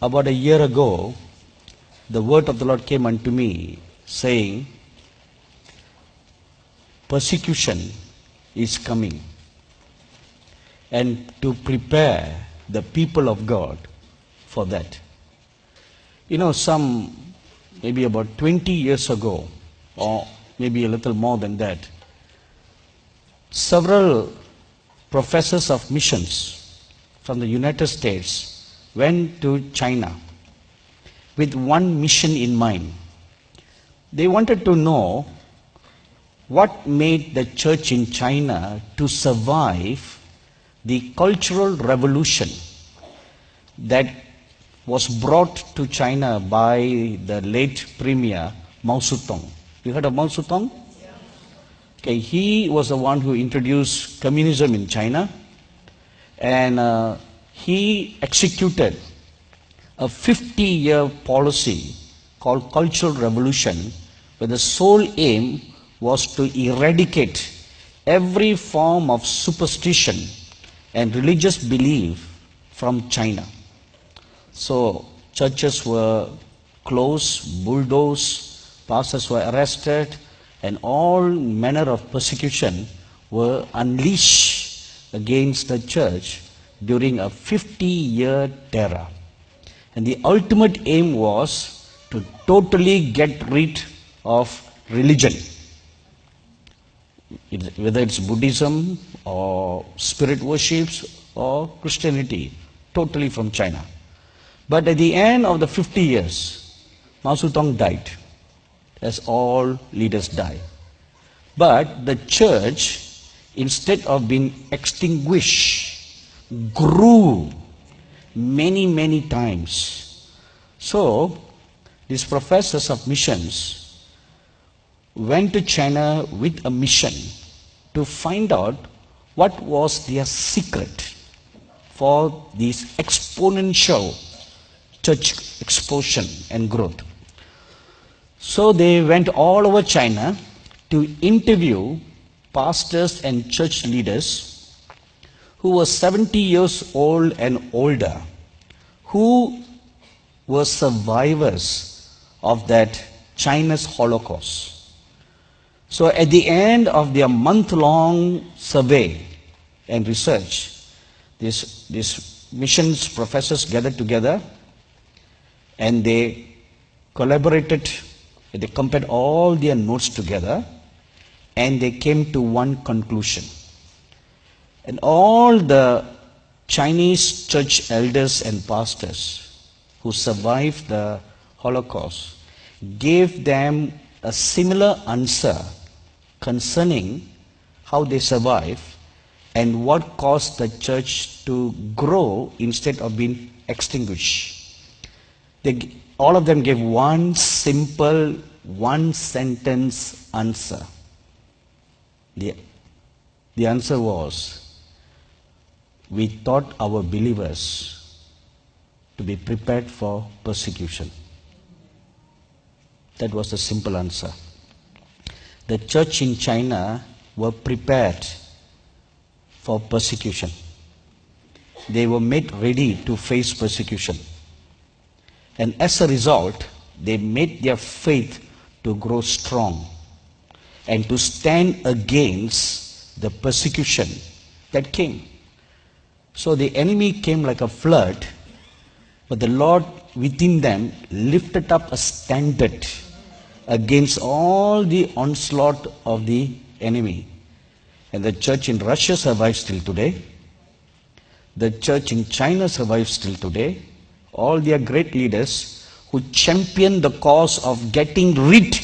About a year ago, the word of the Lord came unto me, saying, persecution is coming, and to prepare the people of God for that. Maybe about 20 years ago, or maybe a little more than that, several professors of missions from the United States went to China with one mission in mind. They wanted to know what made the church in China to survive the cultural revolution that was brought to China by the late Premier Mao Zedong. You heard of Mao Zedong? Okay, he was the one who introduced communism in China, and he executed a 50-year policy called Cultural Revolution, where the sole aim was to eradicate every form of superstition and religious belief from China. So churches were closed, bulldozed, pastors were arrested, and all manner of persecution were unleashed against the church during a 50-year terror. And the ultimate aim was to totally get rid of religion, whether it's Buddhism or spirit worships or Christianity, totally from China. But at the end of the 50 years, Mao Zedong died, as all leaders die. But the church, instead of being extinguished, grew many, many times. So, these professors of missions went to China with a mission to find out what was their secret for this exponential church explosion and growth. So they went all over China to interview pastors and church leaders who were 70 years old and older, who were survivors of that China's Holocaust. So at the end of their month-long survey and research, these missions professors gathered together and they collaborated, they compared all their notes together, and they came to one conclusion. And all the Chinese church elders and pastors who survived the Holocaust gave them a similar answer concerning how they survived and what caused the church to grow instead of being extinguished. All of them gave one simple, one-sentence answer. The answer was, we taught our believers to be prepared for persecution. That was the simple answer. The church in China were prepared for persecution. They were made ready to face persecution. And as a result, they made their faith to grow strong and to stand against the persecution that came. So the enemy came like a flood, but the Lord within them lifted up a standard against all the onslaught of the enemy. And the church in Russia survives till today. The church in China survives till today. All their great leaders who championed the cause of getting rid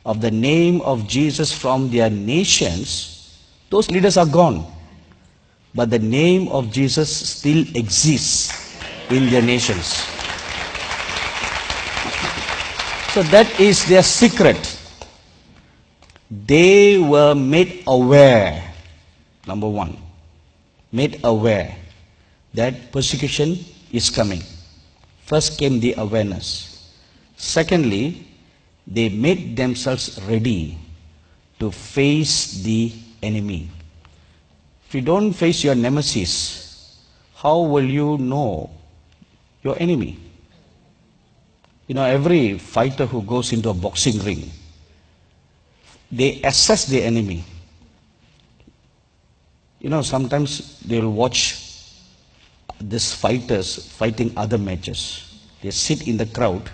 of the name of Jesus from their nations, those leaders are gone. But the name of Jesus still exists in their nations. So that is their secret. They were made aware, number one, made aware that persecution is coming. First came the awareness. Secondly, they made themselves ready to face the enemy. If you don't face your nemesis, how will you know your enemy? You know, every fighter who goes into a boxing ring, they assess the enemy. You know, sometimes they'll watch these fighters fighting other matches. They sit in the crowd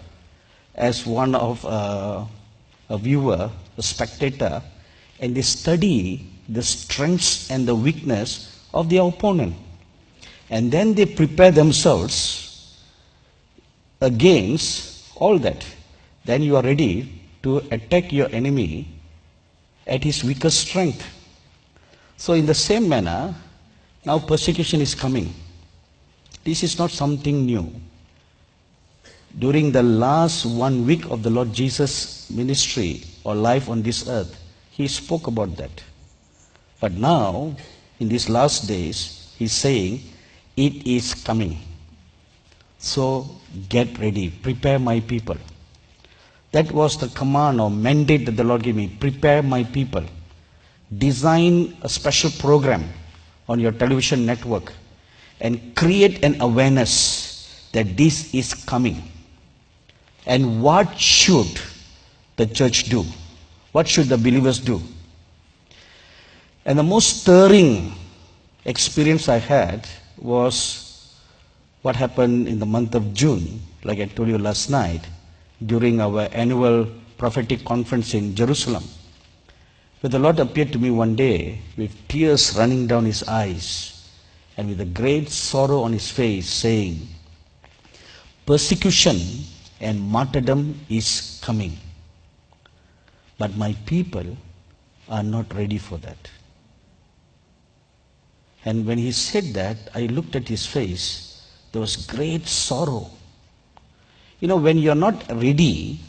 as one of a viewer, a spectator, and they study the strengths and the weakness of the opponent. And then they prepare themselves against all that. Then you are ready to attack your enemy at his weakest strength. So in the same manner, now persecution is coming. This is not something new. During the last 1 week of the Lord Jesus' ministry or life on this earth, he spoke about that. But now, in these last days, he's saying, it is coming. So get ready, prepare my people. That was the command or mandate that the Lord gave me. Prepare my people. Design a special program on your television network and create an awareness that this is coming. And what should the church do? What should the believers do? And the most stirring experience I had was what happened in the month of June, like I told you last night, during our annual prophetic conference in Jerusalem, where the Lord appeared to me one day with tears running down his eyes and with a great sorrow on his face, saying, persecution and martyrdom is coming, but my people are not ready for that. And when he said that, I looked at his face. There was great sorrow. You know, when you're not ready,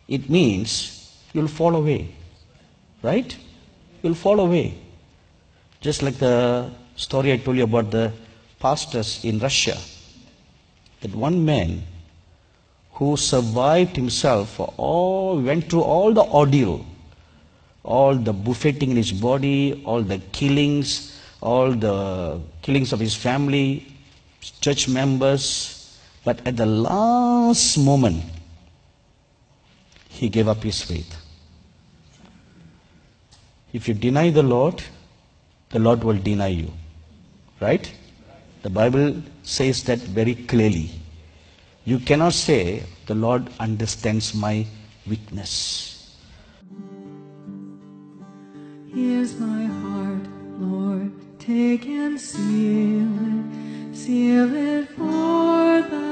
it means you'll fall away. Right? You'll fall away. Just like the story I told you about the pastors in Russia. That one man who survived himself went through all the ordeal, all the buffeting in his body, all the killings of his family, church members, but at the last moment, he gave up his faith. If you deny the Lord will deny you. Right? The Bible says that very clearly. You cannot say, the Lord understands my weakness. Here's my heart, Lord, take and seal it for thy